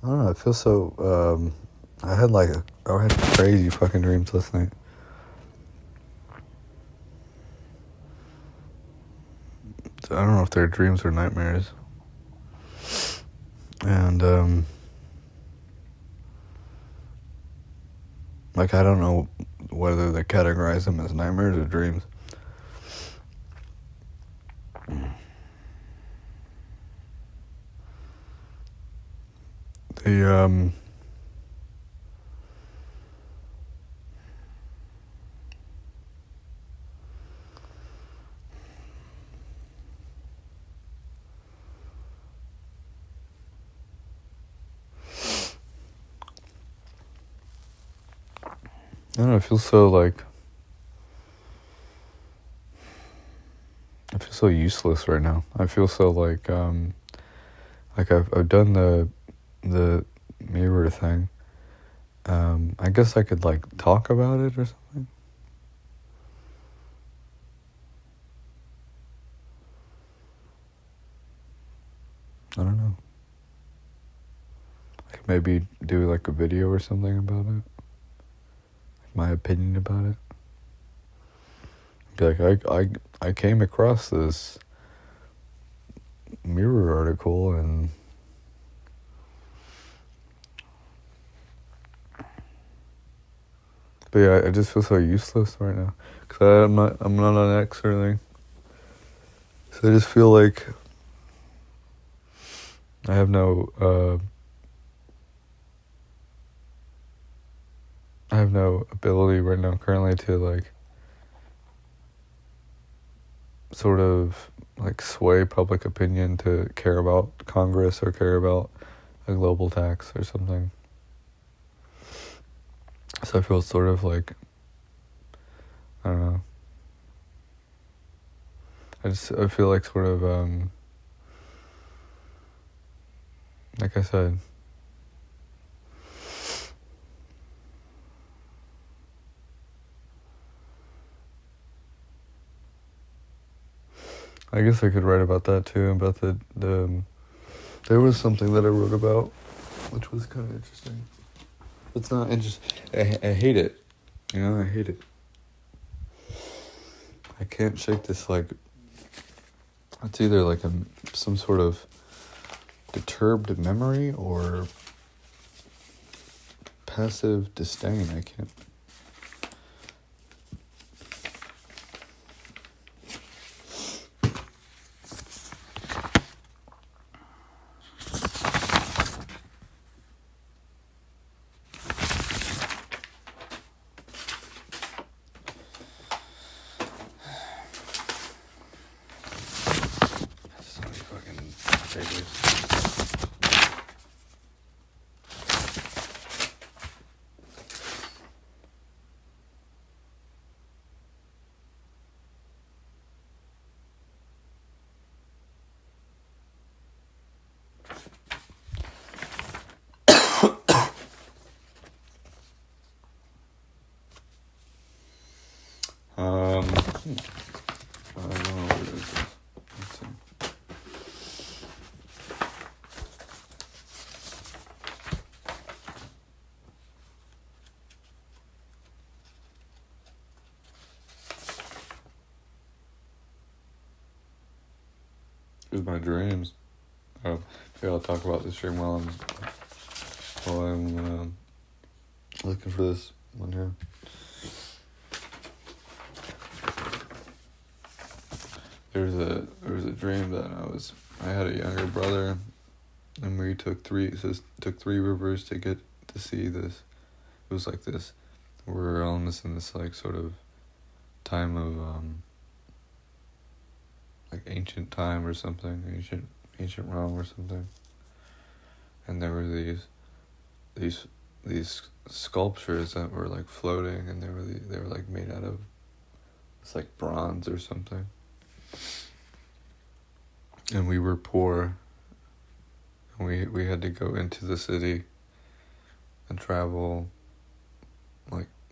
I don't know. I feel so. I had crazy fucking dreams last night. I don't know if they're dreams or nightmares. And I don't know whether they categorize them as nightmares or dreams. They I don't know. I feel so useless right now. I feel so I've done the mirror thing. I guess I could talk about it or something. I don't know. I could maybe do a video or something about it. My opinion about it. Be I came across this Mirror article and but yeah, I just feel so useless right now because I'm not on X or anything. So I just feel like I have no ability right now currently to sort of sway public opinion to care about Congress or care about a global tax or something. So I feel sort of I don't know. I feel sort of like I said, I guess I could write about that too, about the there was something that I wrote about which was kind of interesting. It's not interesting. I hate it. I hate it. I can't shake this it's either some sort of disturbed memory or passive disdain. I can't. So many fucking pages. I don't know what it is. Let's see. Here's my dreams. Oh, maybe I'll talk about this dream while I'm looking for this one here. There was a dream that I had a younger brother, and we took three rivers to get to see this. It was like this. We're almost in this sort of time of ancient time or something, ancient Rome or something. And there were these sculptures that were floating, and they were made out of it's bronze or something. And we were poor, and we had to go into the city and travel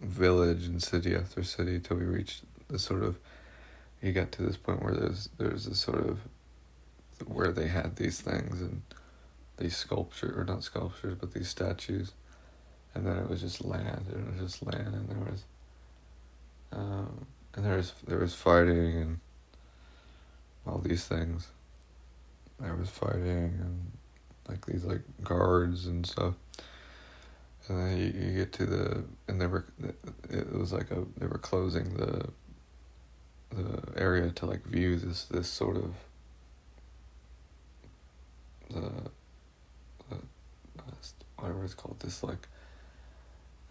village and city after city till we reached the sort of, you got to this point where there's this sort of where they had these things, and these sculpture, or not sculptures, but these statues, and then it was just land. It was just land, and there was fighting and all these things. There was fighting and like these like guards and stuff. And then you get to it was like they were closing the area to like view this sort of the whatever it's called, this like,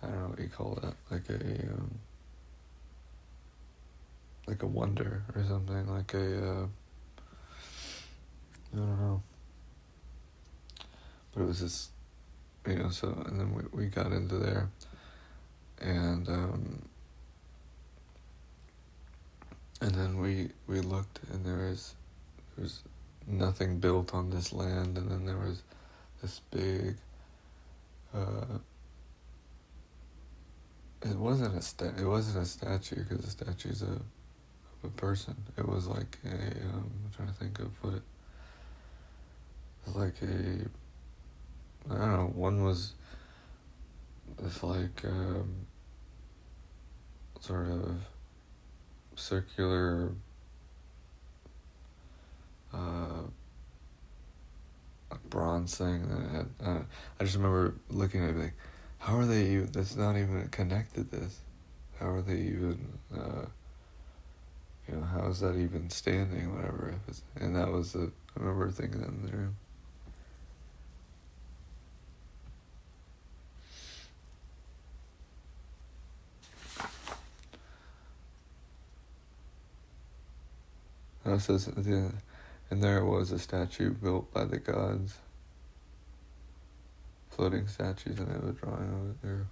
I don't know what you call that, like a wonder or something, like a I don't know, but it was this, so, and then we got into there, and then we looked, and there was nothing built on this land, and then there was this big, it wasn't a statue, because a statue's a person. It was like I'm trying to think of what it was like, I don't know, one was this like sort of circular bronze thing that had, I just remember looking at it like, how are they even, that's not even connected this, how are they even how is that even standing, whatever, if it's, and that was I remember thinking that in the room. It says, and there was a statue built by the gods, floating statues, and they were drawing of it there.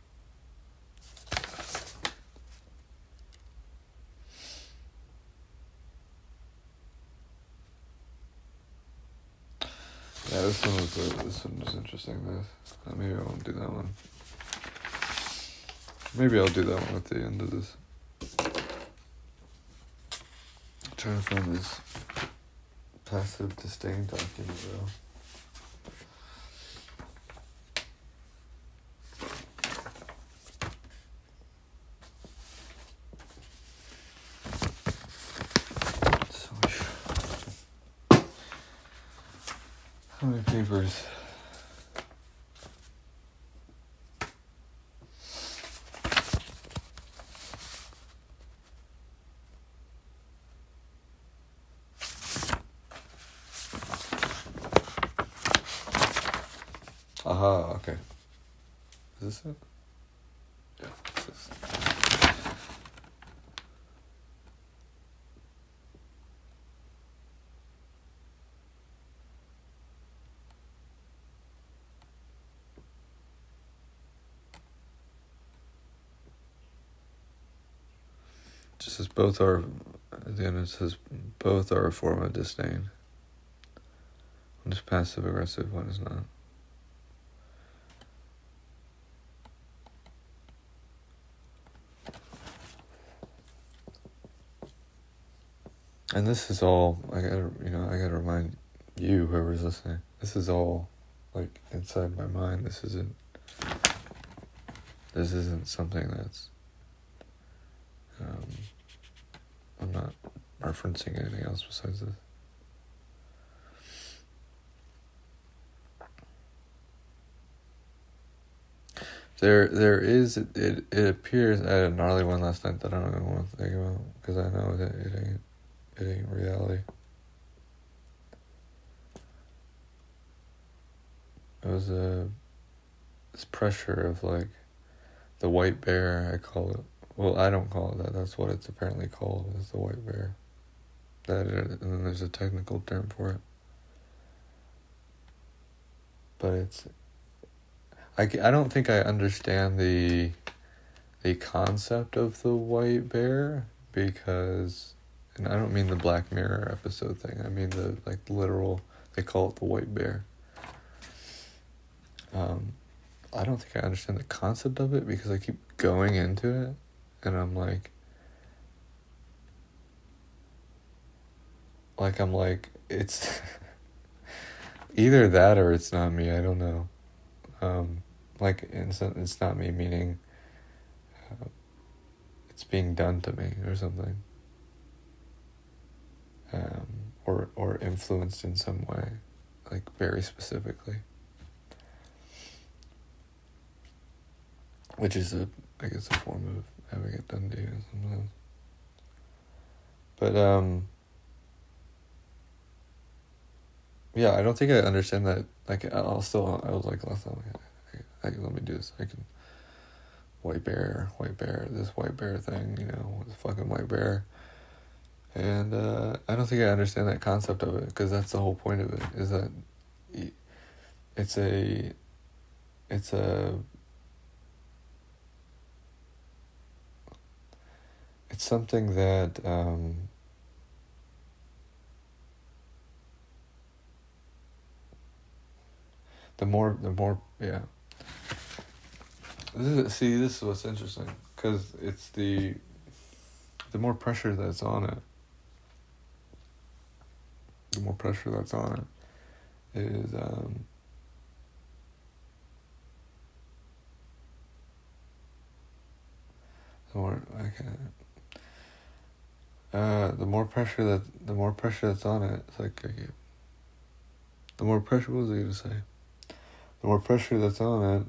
Yeah, this one was interesting. Maybe I won't do that one. Maybe I'll do that one at the end of this. I'm trying to find this passive disdain document, though. How many papers? Aha, okay. Is this it? Yeah, this is. Just as both are, at the end it says, both are a form of disdain. One is passive aggressive, one is not. And this is all, I gotta remind you, whoever's listening, this is all, like, inside my mind. This isn't something that's, I'm not referencing anything else besides this. There is, it appears, I had a gnarly one last night that I don't even want to think about, because I know that it ain't reality. It was this pressure of like the white bear, I call it. Well, I don't call it that. That's what it's apparently called, is the white bear. And then there's a technical term for it. But it's, I don't think I understand the concept of the white bear, because, and I don't mean the Black Mirror episode thing. I mean the like literal, they call it the white bear. I don't think I understand the concept of it, because I keep going into it and I'm like it's Either that or it's not me. I don't know. Like it's not me, meaning it's being done to me or something, or influenced in some way, like very specifically, which is I guess a form of having it done to you sometimes. But yeah, I don't think I understand that. Like I was like last time, let me do this. I can white bear, this white bear thing, with fucking white bear. And I don't think I understand that concept of it, because that's the whole point of it, is that it's a it's something that the more yeah. This is what's interesting, because it's the more pressure that's on it. The more pressure that's on it is the more the more pressure that's on it. It's like the more pressure. What was I gonna say? The more pressure that's on it,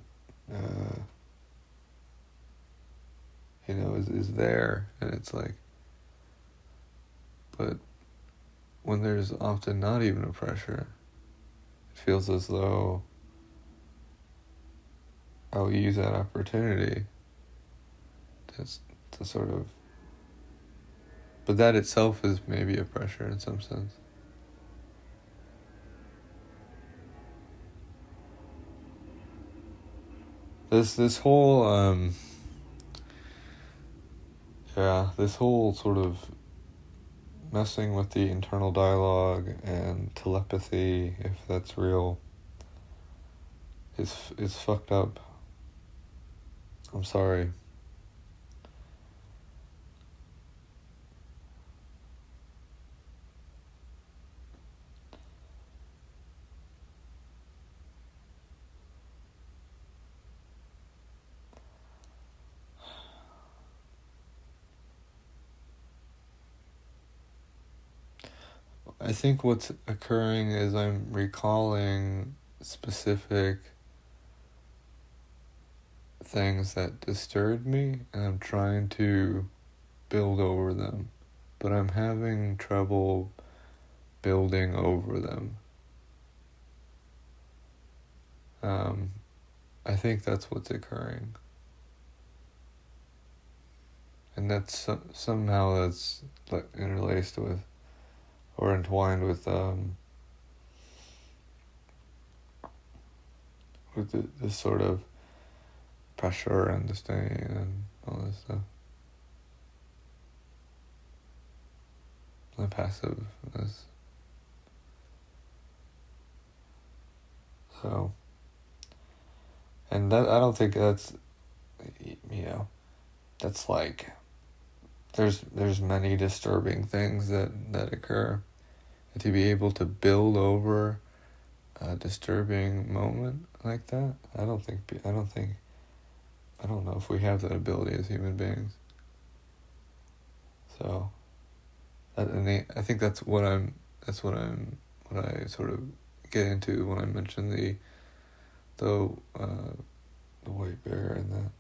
is there, and it's like, but when there's often not even a pressure, it feels as though I'll use that opportunity to sort of, but that itself is maybe a pressure in some sense. This whole this whole sort of messing with the internal dialogue and telepathy, if that's real, is fucked up. I'm sorry. I think what's occurring is I'm recalling specific things that disturbed me, and I'm trying to build over them, but I'm having trouble building over them. I think that's what's occurring, and that's somehow that's interlaced with or entwined with this sort of pressure and disdain and all this stuff. The passiveness. So, and that, I don't think that's, that's like, there's many disturbing things that occur. And to be able to build over a disturbing moment like that, I don't know if we have that ability as human beings. So, I think that's what I sort of get into when I mention the white bear and that.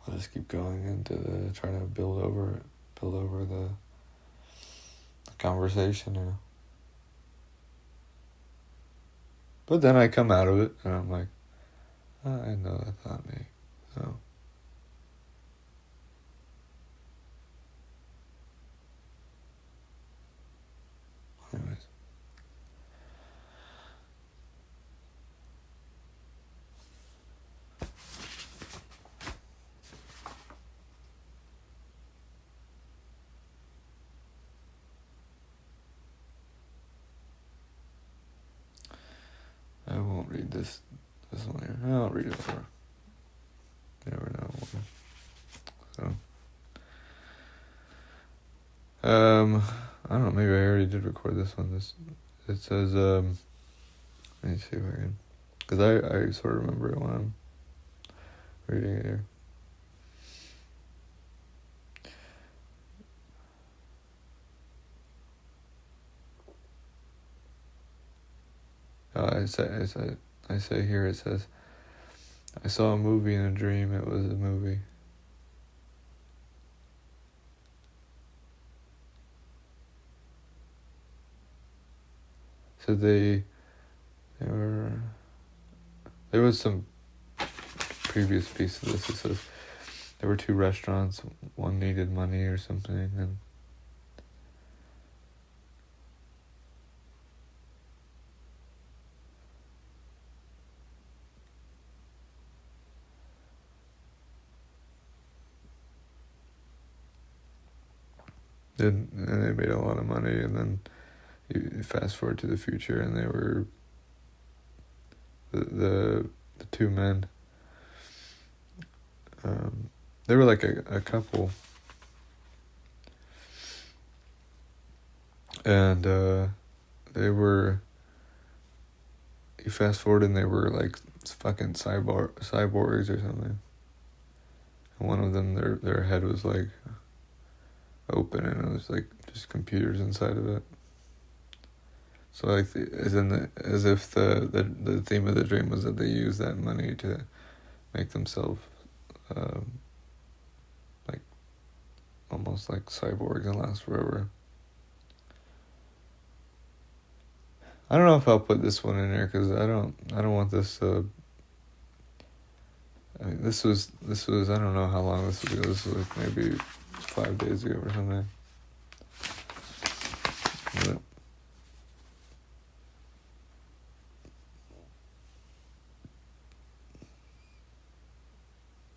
I'll just keep going into trying to build over the conversation now. But then I come out of it and I'm like, I know that's not me. So. Anyways. I won't read this one here. I'll read it over. You never know. So. I don't know. Maybe I already did record this one. It says let me see if I can, because I sort of remember it when I'm reading it here. I say here it says, I saw a movie in a dream. It was a movie. So there was some previous piece of this. It says there were 2 restaurants. One needed money or something, and they made a lot of money, and then you fast forward to the future, and they were the 2 men. They were like a couple, and they were. You fast forward, and they were like fucking cyborgs or something. And one of them, their head was like open, and it was like just computers inside of it. So like as if the theme of the dream was that they used that money to make themselves like almost like cyborgs and last forever. I don't know if I'll put this one in there because I don't want this. I mean, this was I don't know how long this was ago. This was like maybe 5 days ago or something.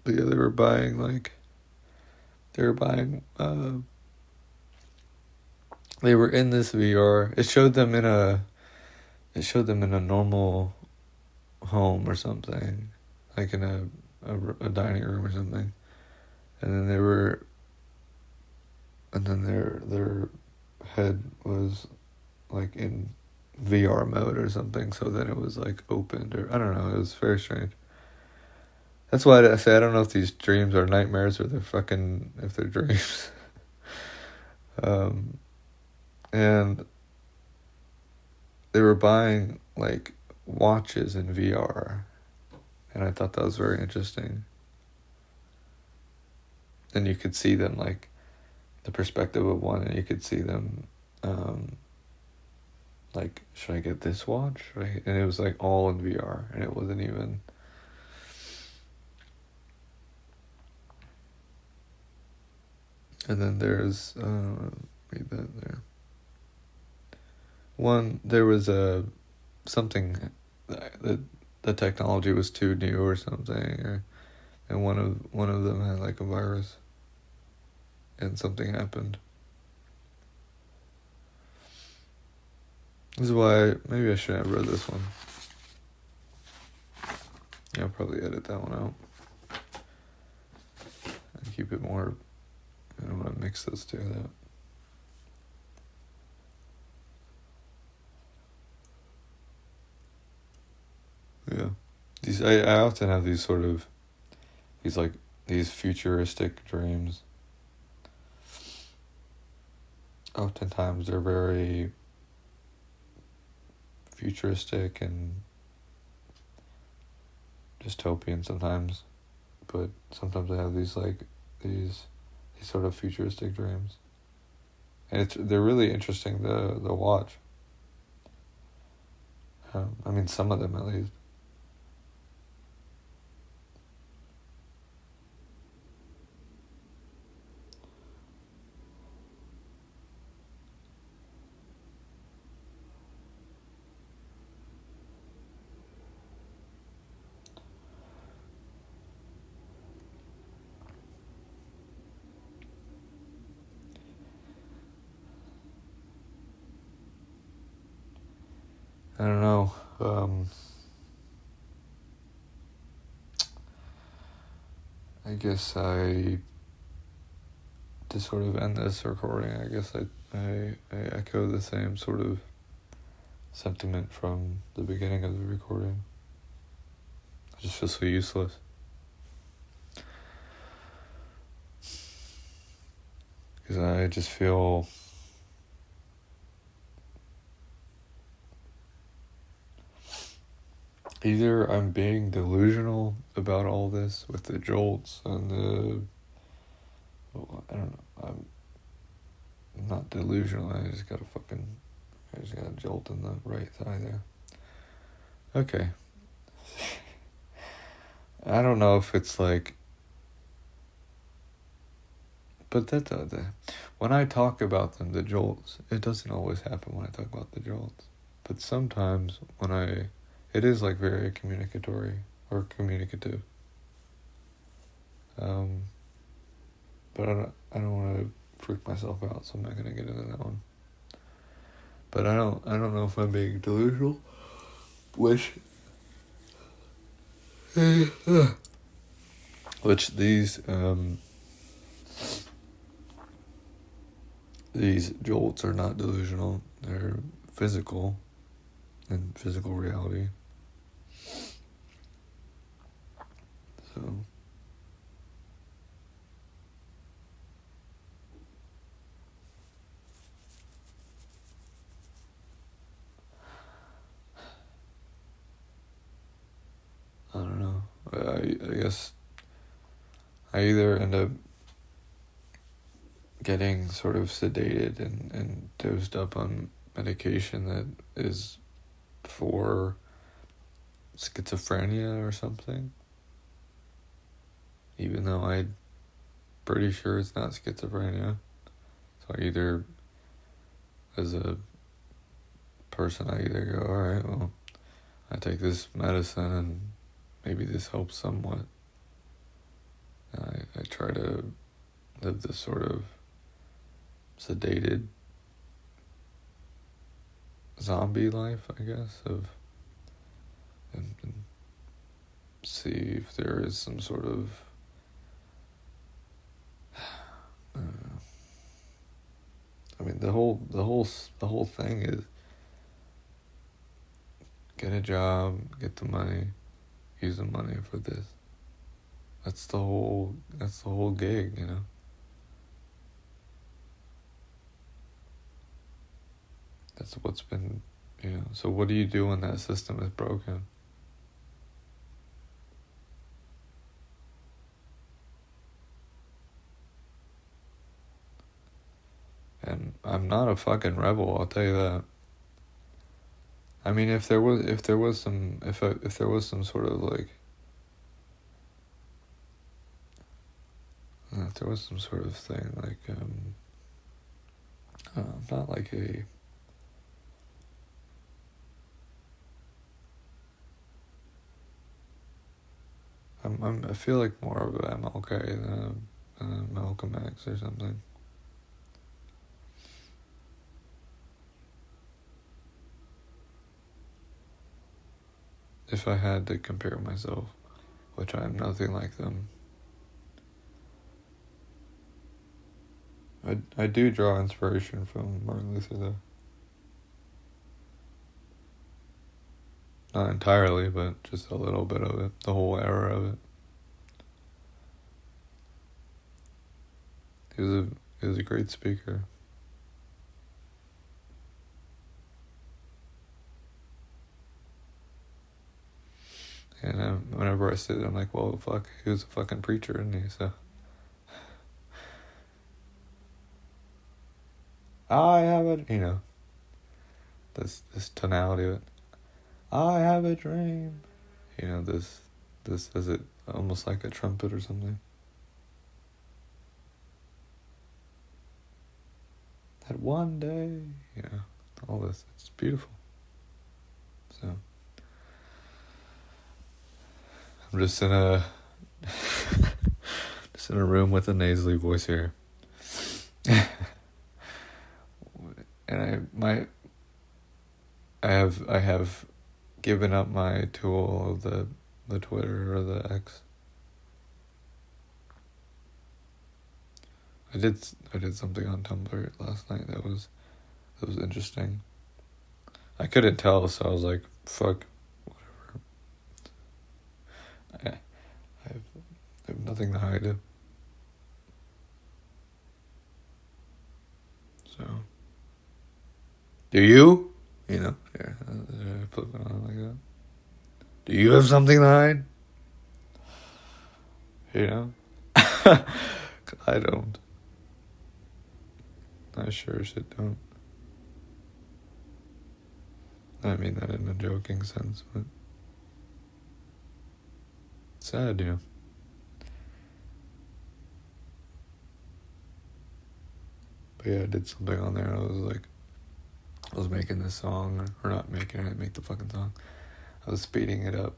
But yeah, they were buying they were in this VR. It showed them in a normal home or something, like in a dining room or something, and then their head was like in VR mode or something. So then it was like opened, or I don't know. It was very strange. That's why I say I don't know if these dreams are nightmares or if they're dreams. And they were buying like watches in VR, and I thought that was very interesting. And you could see them like the perspective of one, and you could see them like, should I get this watch? Right? And it was like all in VR, and it wasn't even. And then there's read that there. There was something that the technology was too new or something, and one of them had like a virus, and something happened. This is why maybe I shouldn't have read this one. Yeah, I'll probably edit that one out and keep it more. I don't want to mix those two up. Yeah, I often have these futuristic dreams. Oftentimes they're very futuristic and dystopian sometimes, but sometimes I have these sort of futuristic dreams, and they're really interesting to watch. I mean, some of them at least. I don't know. I guess I to sort of end this recording, I guess I echo the same sort of sentiment from the beginning of the recording. I just feel so useless. Because I just feel either I'm being delusional about all this with the jolts and I don't know, I'm not delusional, I just got a jolt in the right thigh there. Okay. I don't know if it's like, but when I talk about them, the jolts, it doesn't always happen when I talk about the jolts. But sometimes it is like very communicatory or communicative. But I don't want to freak myself out, so I'm not gonna get into that one. But I don't know if I'm being delusional, which these jolts are not delusional. They're physical, and physical reality. So I don't know. I guess I either end up getting sort of sedated and dosed up on medication that is for schizophrenia or something, even though I'm pretty sure it's not schizophrenia. So I either, as a person, I either go, alright, well, I take this medicine and maybe this helps somewhat. And I try to live this sort of sedated zombie life, I guess, and see if there is some sort of I mean, the whole thing is get a job, get the money, use the money for this. That's the whole gig, you know. That's what's been, you know. So what do you do when that system is broken? And I'm not a fucking rebel, I'll tell you that. I mean, if there was some sort of like, if there was some sort of thing like, not like a, I feel like more of a MLK than a Malcolm X or something. If I had to compare myself, which I am nothing like them. I do draw inspiration from Martin Luther, though. Not entirely, but just a little bit of it, the whole era of it. He was a great speaker. And whenever I say it, I'm like, well, fuck, he was a fucking preacher, isn't he? So I have it, you know, this tonality of it. I have a dream. You know, this is it almost like a trumpet or something. That one day, you know, all this. It's beautiful. So I'm just in a room with a nasally voice here. And I have given up my tool of the Twitter or the X. I did something on Tumblr last night that was interesting. I couldn't tell, so I was like, fuck, whatever. I have nothing to hide. So, do you? You know, yeah, flip it on like that. Do you have something to hide? You know? I don't. I sure as shit don't. I mean that in a joking sense, but sad, you know. But yeah, I did something on there. I was making this song, or not making it, I didn't make the fucking song. I was speeding it up.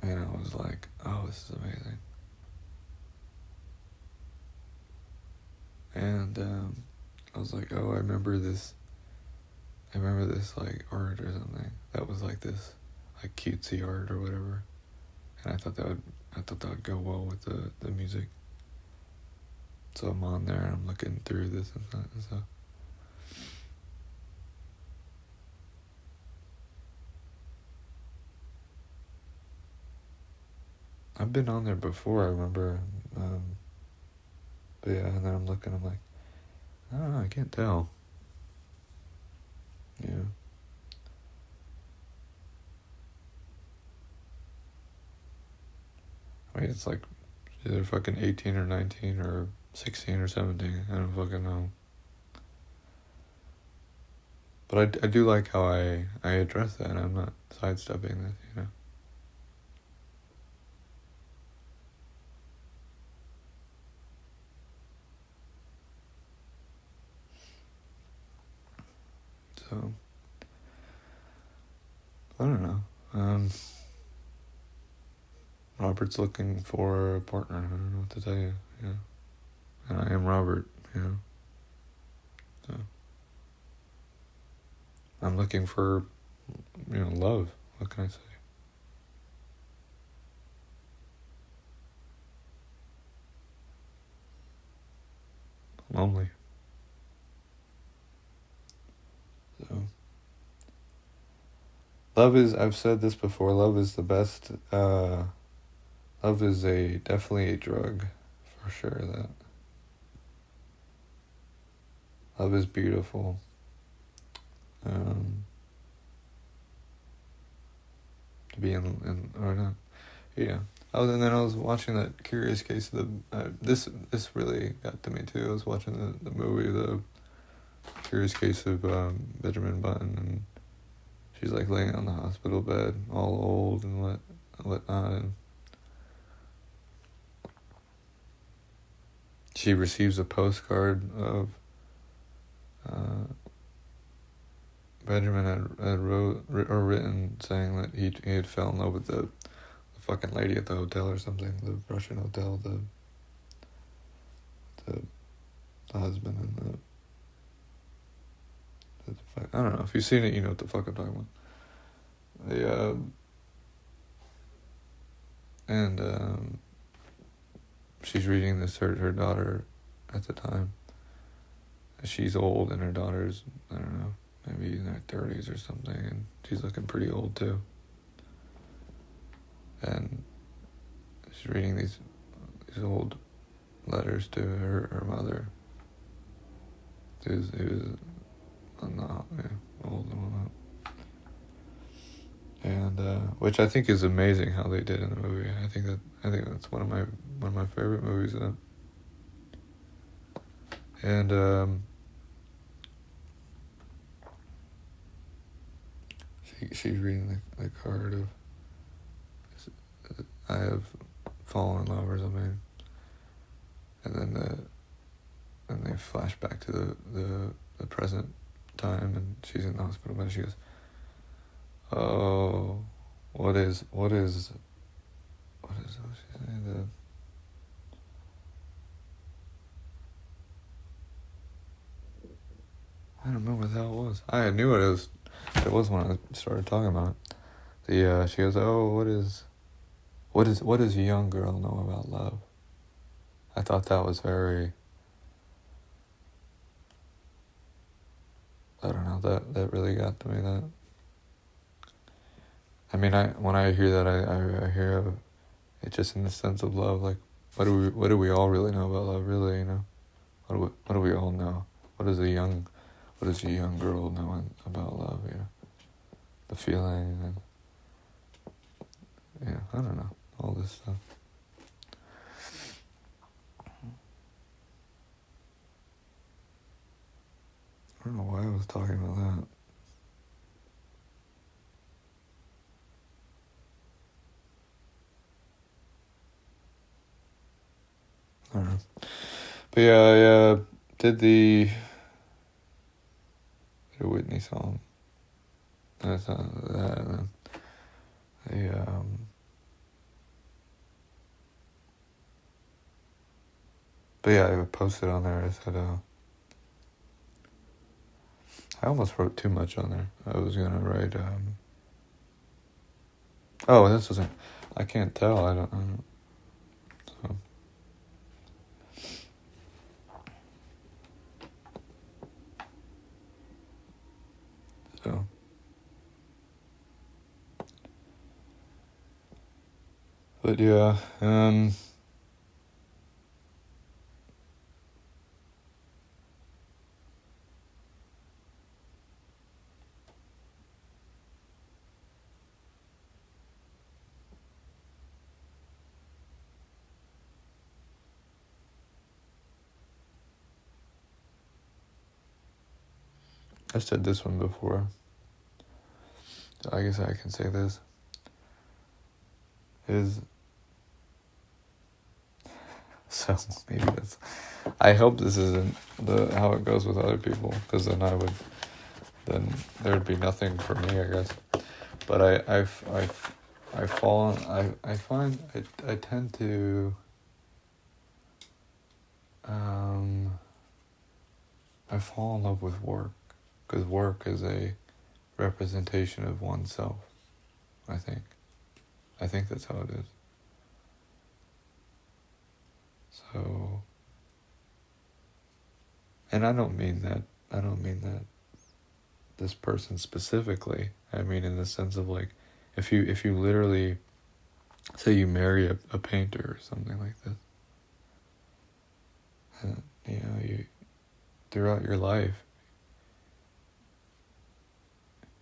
And I was like, oh, this is amazing. And I was like, oh, I remember this like art or something. That was like this like cutesy art or whatever. And I thought that would go well with the music. So I'm on there and I'm looking through this and that and stuff. I've been on there before, I remember. But yeah, and then I'm looking, I'm like, I don't know, I can't tell. Yeah. I mean, it's like either fucking 18 or 19 or 16 or 17. I don't fucking know. But I do like how I address that. I'm not sidestepping this, you know. So, I don't know. Robert's looking for a partner. I don't know what to tell you, you know. And I am Robert, you know. So, I'm looking for, you know, love. What can I say? Lonely. So, love is, I've said this before, love is the best, love is definitely a drug, for sure, that. Love is beautiful. To be in or not, yeah. And then I was watching that Curious Case of the. This really got to me too. I was watching the movie, the Curious Case of Benjamin Button, and she's like laying on the hospital bed, all old and whatnot, and she receives a postcard of Benjamin had written saying that he had fell in love with the fucking lady at the hotel or something, the Russian hotel, the husband and I don't know, if you've seen it, you know what the fuck I'm talking about. And she's reading this, her daughter at the time. She's old and her daughter's, I don't know, maybe in her 30s or something, and she's looking pretty old too. And she's reading these old letters to her mother, who's not old and whatnot. And which I think is amazing how they did in the movie. I think that's one of my favorite movies. And she's reading the card of I have fallen in love or something, and then they flash back to the present time, and she's in the hospital bed. She goes, "Oh, what is what she said? I don't remember what the hell it was. I knew what it was. It was when I started talking about it. She goes, "Oh, what does a young girl know about love?" I thought that was very, I don't know, that really got to me. That, I mean, when I hear that, I hear it just in the sense of love. Like, what do we all really know about love? Really, what do we all know? What does a young girl know about love? The feeling, and I don't know, all this stuff. I don't know why I was talking about that. I don't know. But yeah, I did the Whitney song. That's not that. And then but yeah, I posted on there. I said, I almost wrote too much on there. I was gonna write. Oh, this wasn't. I can't tell. I don't. So. But yeah, I said this one before. So I guess I can say this. So maybe that's. I hope this isn't how it goes with other people, because then there'd be nothing for me, I guess. But I tend to I fall in love with work, because work is a representation of oneself. I think that's how it is. So, and I don't mean that this person specifically. I mean in the sense of, like, if you literally say you marry a painter or something like this, and, you throughout your life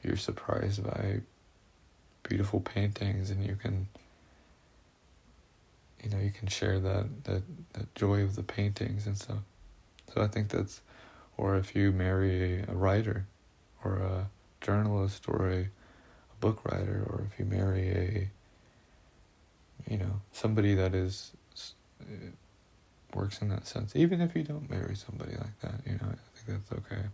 you're surprised by beautiful paintings, and you can share that joy of the paintings and stuff. So I think that's, or if you marry a writer or a journalist or a book writer, or if you marry somebody that works in that sense, even if you don't marry somebody like that, I think that's okay.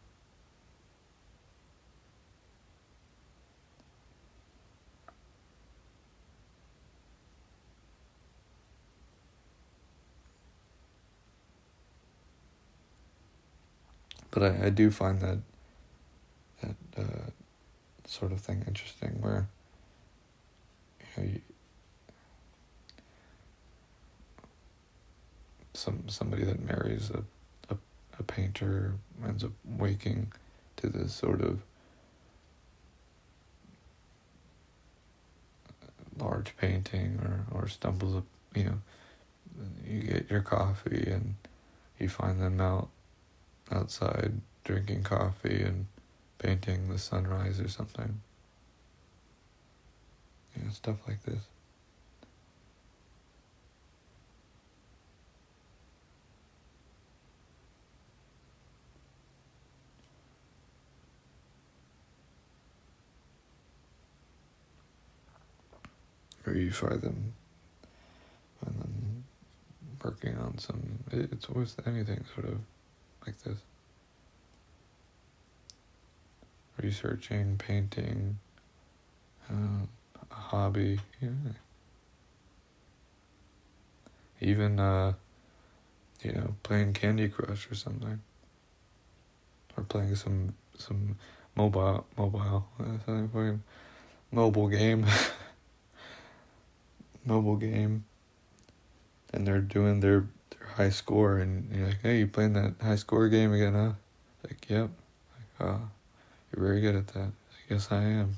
But I do find that sort of thing interesting, where somebody that marries a painter ends up waking to this sort of large painting, or stumbles up, you get your coffee and you find them outside drinking coffee and painting the sunrise or something. Stuff like this. Or you find them and then working on it's always anything sort of like this. Researching, painting, a hobby, even playing Candy Crush or something, or playing some mobile something mobile game mobile game, and they're doing their their high score, and you're like, hey, you playing that high score game again, huh? Like, yep. Like, oh, you're very good at that. Like, yes, I am,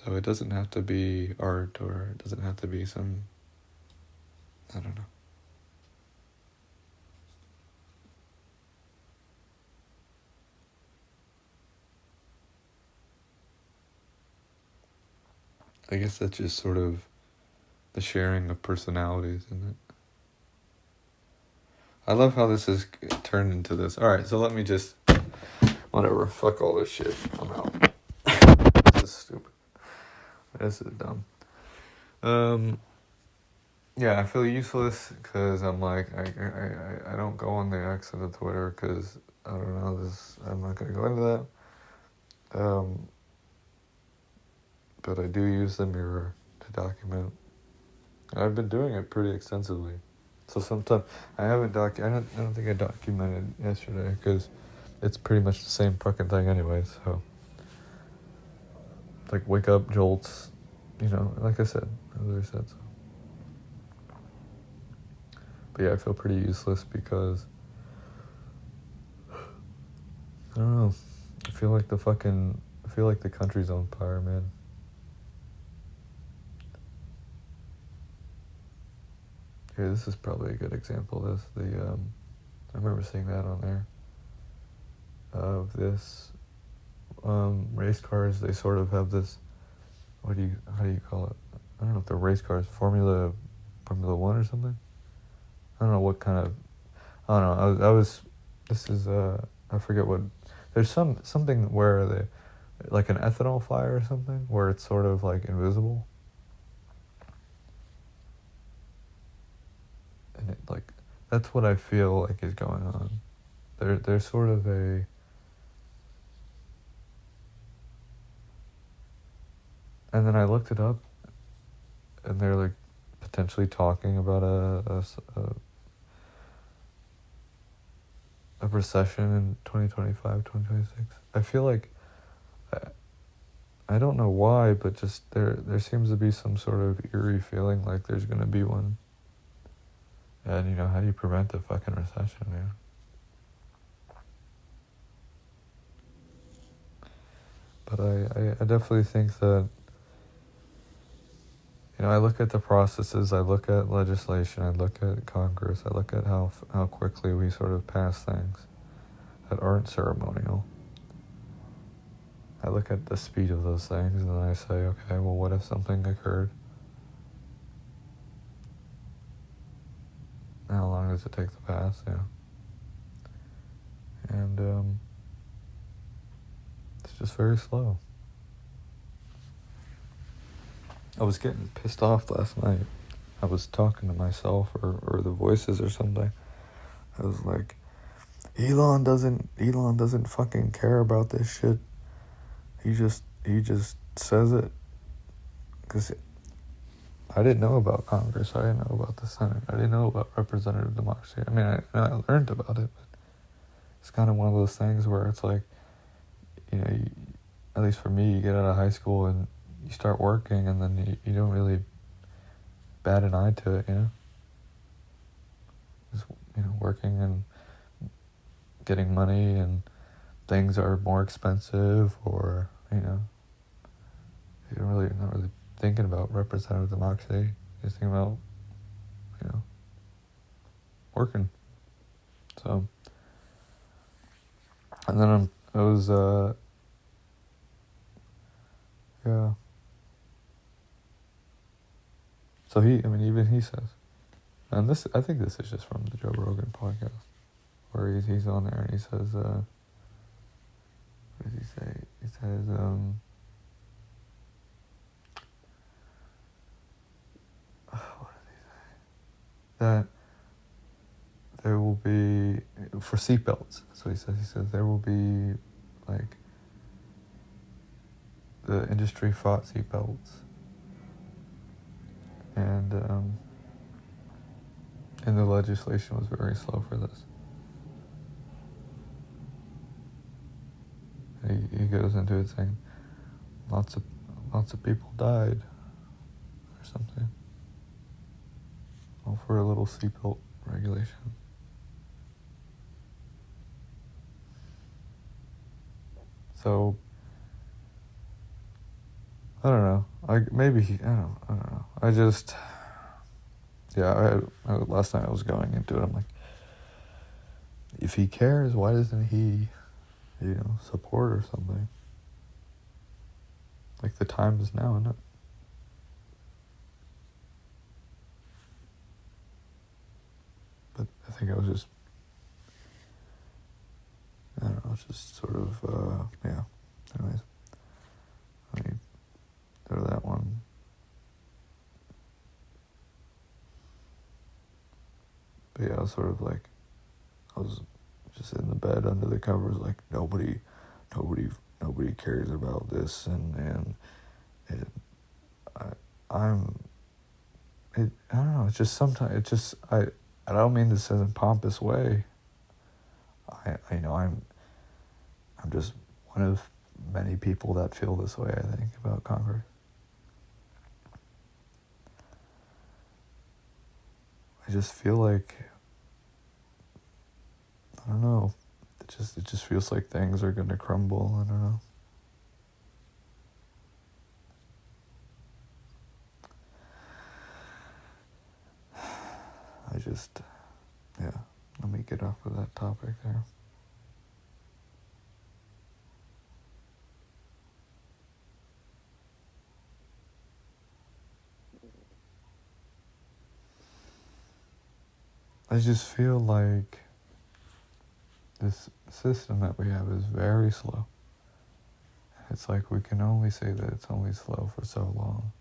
So it doesn't have to be art, or it doesn't have to be some, I don't know. I guess that's just sort of the sharing of personalities, isn't it? I love how this has turned into this. Alright, so let me just... Whatever, fuck all this shit. I'm out. This is stupid. This is dumb. Yeah, I feel useless because I'm like, I don't go on the X and the Twitter because, I don't know, I'm not going to go into that. But I do use the mirror to document. I've been doing it pretty extensively. So sometimes I don't think I documented yesterday because it's pretty much the same fucking thing anyway. So like wake up jolts, like I said, so. But yeah, I feel pretty useless because I don't know. I feel like the country's on fire, man. Here, this is probably a good example of this. I remember seeing that on there. Of this race cars, they sort of have this. How do you call it? I don't know if they're race cars, Formula One or something. I don't know what kind of. I don't know. This is I forget what. There's something where they, like an ethanol fire or something, where it's sort of like invisible. And it, like, that's what I feel like is going on. There's sort of a. And then I looked it up, and they're like potentially talking about a recession in 2025, 2026. I feel like, I don't know why, but just there seems to be some sort of eerie feeling like there's going to be one. And, how do you prevent a fucking recession, man? But I definitely think that, I look at the processes, I look at legislation, I look at Congress, I look at how quickly we sort of pass things that aren't ceremonial. I look at the speed of those things, and then I say, okay, well, what if something occurred? How long does it take to pass? And it's just very slow. I was getting pissed off last night. I was talking to myself or the voices or something. I was like, Elon doesn't fucking care about this shit. He just says it. Because I didn't know about Congress. I didn't know about the Senate. I didn't know about representative democracy. I mean, I learned about it, but it's kind of one of those things where it's like, at least for me, you get out of high school and you start working, and then you don't really bat an eye to it, Just, working and getting money, and things are more expensive, or, you're not really thinking about representative democracy. You're thinking about, working. So, and then yeah. So even he says, and I think this is just from the Joe Rogan podcast, where he's on there and he says, what does he say? He says, what does he say? That there will be, for seatbelts, so he says there will be, like, the industry fought seatbelts, and the legislation was very slow for this. He goes into it saying lots of people died or something. all for a little seatbelt regulation. So I don't know. I don't know. I just, yeah. Last night I was going into it. I'm like, if he cares, why doesn't he, support or something? Like, the time is now, isn't it? But I think I was just, I don't know. It's just sort of, yeah. Anyways, let me go to that one. But yeah, I was sort of like, I was just in the bed under the covers, like nobody cares about this, and I don't know. It's just sometimes I don't mean this in a pompous way. I know I'm just one of many people that feel this way. I think about Congress. I just feel like, I don't know. It just feels like things are gonna crumble. I don't know. Yeah. Let me get off of that topic there. I just feel like this system that we have is very slow. It's like we can only say that it's only slow for so long.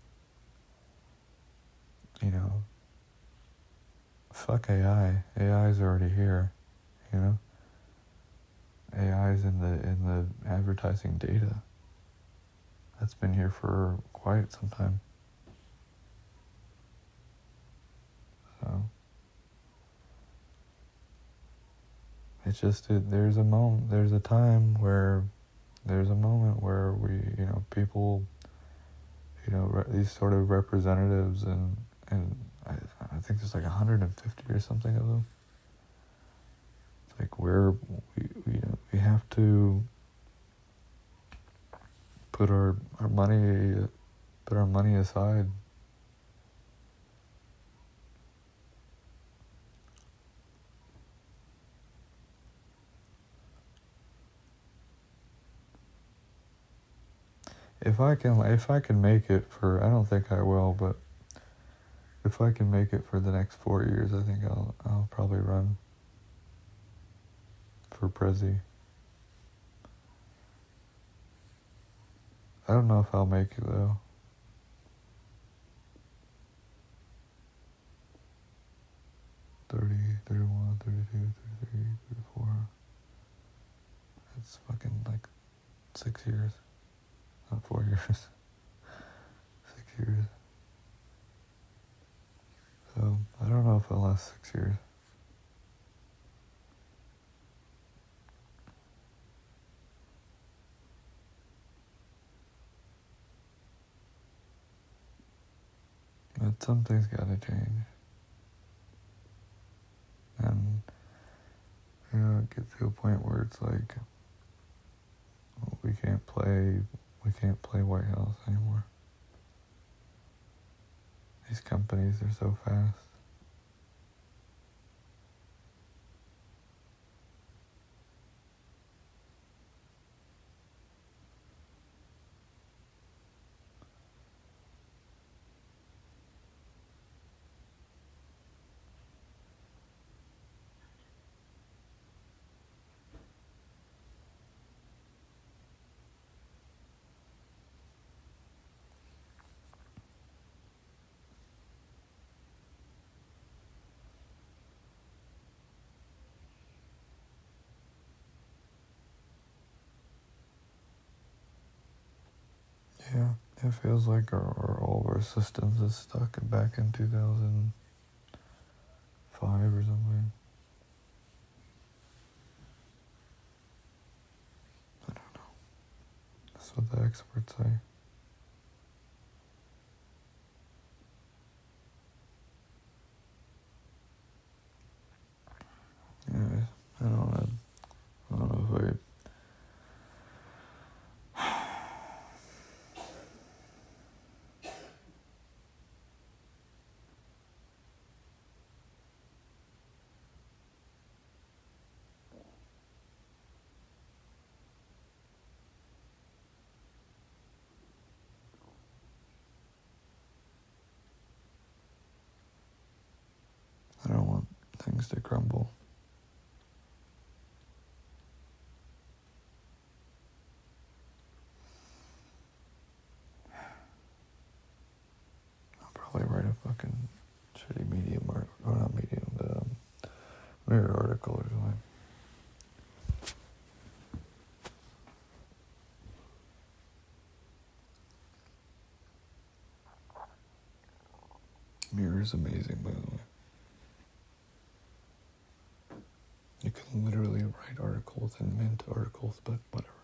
Fuck AI. AI is already here. AI is in the advertising data. That's been here for quite some time. So it's just there's a moment where we, people, these sort of representatives and I think there's like 150 or something of them. It's like we have to put our money aside. If I can make it for, I don't think I will, but if I can make it for the next 4 years, I think I'll probably run for Prezi. I don't know if I'll make it though. 30, 31, 32, 33, 34. It's fucking like 6 years. Not 4 years. 6 years. So I don't know if I'll last 6 years. But something's gotta change. And it gets to a point where it's like, we can't play White House anymore. These companies are so fast. Yeah, it feels like all of our systems is stuck back in 2005 or something. I don't know. That's what the experts say. I don't know. I don't know if I don't want things to crumble. I'll probably write a fucking shitty Medium or not Medium, but Mirror article or something. Mirror is amazing, by the way. You can literally write articles and mint articles, but whatever.